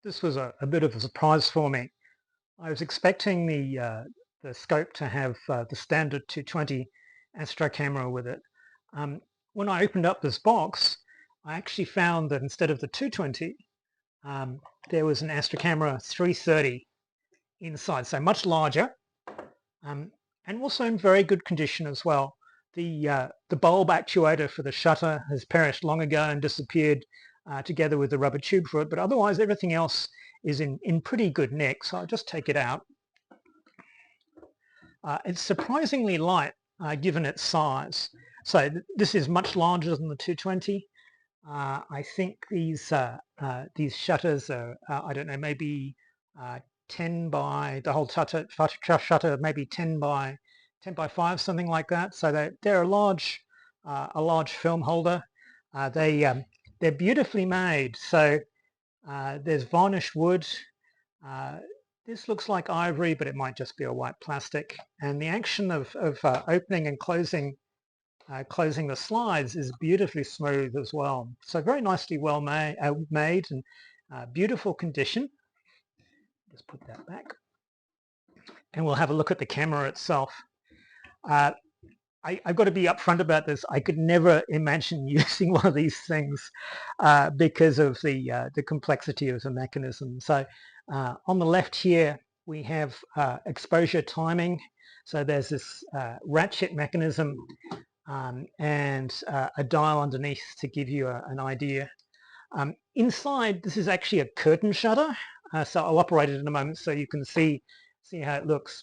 This was a bit of a surprise for me. I was expecting the scope to have the standard 220 astro camera with it. Um, when I opened up this box, I actually found that instead of the 220, um, there was an astro camera 330 inside, so much larger, um, and also in very good condition as well. The bulb actuator for the shutter has perished long ago and disappeared together with the rubber tube for it, but otherwise everything else is in pretty good nick. So I'll just take it out. It's surprisingly light given its size. So this is much larger than the 220. I think these shutters are, I don't know, maybe 10 by, the whole shutter maybe 10 by 5, something like that. So they're a large film holder. They're beautifully made. So there's varnished wood. This looks like ivory, but it might just be a white plastic. And the action of opening and closing the slides is beautifully smooth as well. So very nicely well made and beautiful condition. Just put that back. And we'll have a look at the camera itself. I've got to be upfront about this. I could never imagine using one of these things because of the complexity of the mechanism. So on the left here, we have exposure timing. So there's this ratchet mechanism and a dial underneath to give you an idea. Inside, this is actually a curtain shutter. So I'll operate it in a moment so you can see how it looks.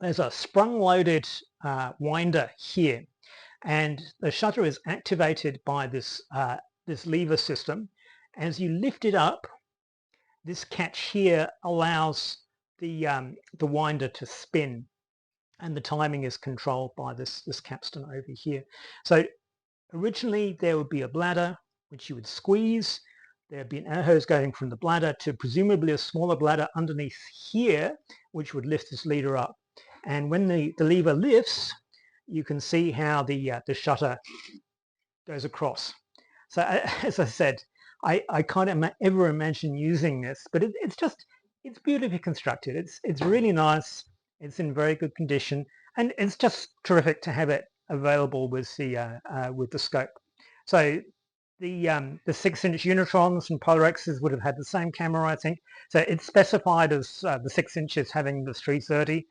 There's a sprung-loaded winder here, and the shutter is activated by this lever system. As you lift it up, this catch here allows the winder to spin, and the timing is controlled by this capstan over here. So originally there would be a bladder which you would squeeze. There'd be an air hose going from the bladder to presumably a smaller bladder underneath here, which would lift this lever up. And when the lever lifts, you can see how the shutter goes across. So as I said, I can't ever imagine using this, but it's beautifully constructed. It's really nice. It's in very good condition, and it's just terrific to have it available with the scope. So the 6-inch Unitrons and Polarexes would have had the same camera, I think. So it's specified as the 6 inches having the 330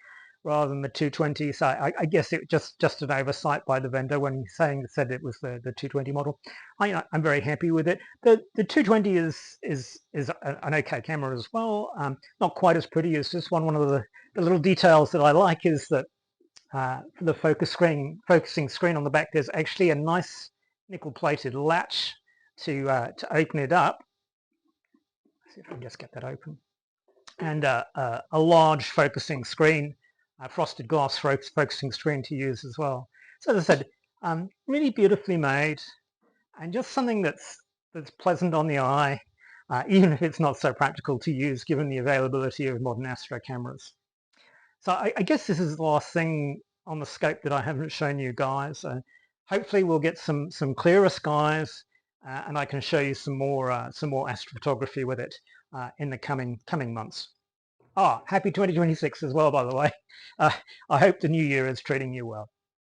rather than the 220. So I guess it just an oversight by the vendor when said it was the 220 model. I'm very happy with it. The 220 is an okay camera as well. Not quite as pretty as this one. One of the little details that I like is that for the focusing screen on the back, there's actually a nice nickel-plated latch to open it up. Let's see if I can just get that open. And a large focusing screen, frosted glass focusing screen to use as well. So as I said, really beautifully made, and just something that's pleasant on the eye, even if it's not so practical to use given the availability of modern astro cameras. So I guess this is the last thing on the scope that I haven't shown you guys. Hopefully we'll get some clearer skies, and I can show you some more astrophotography with it in the coming months. Happy 2026 as well, by the way. I hope the new year is treating you well.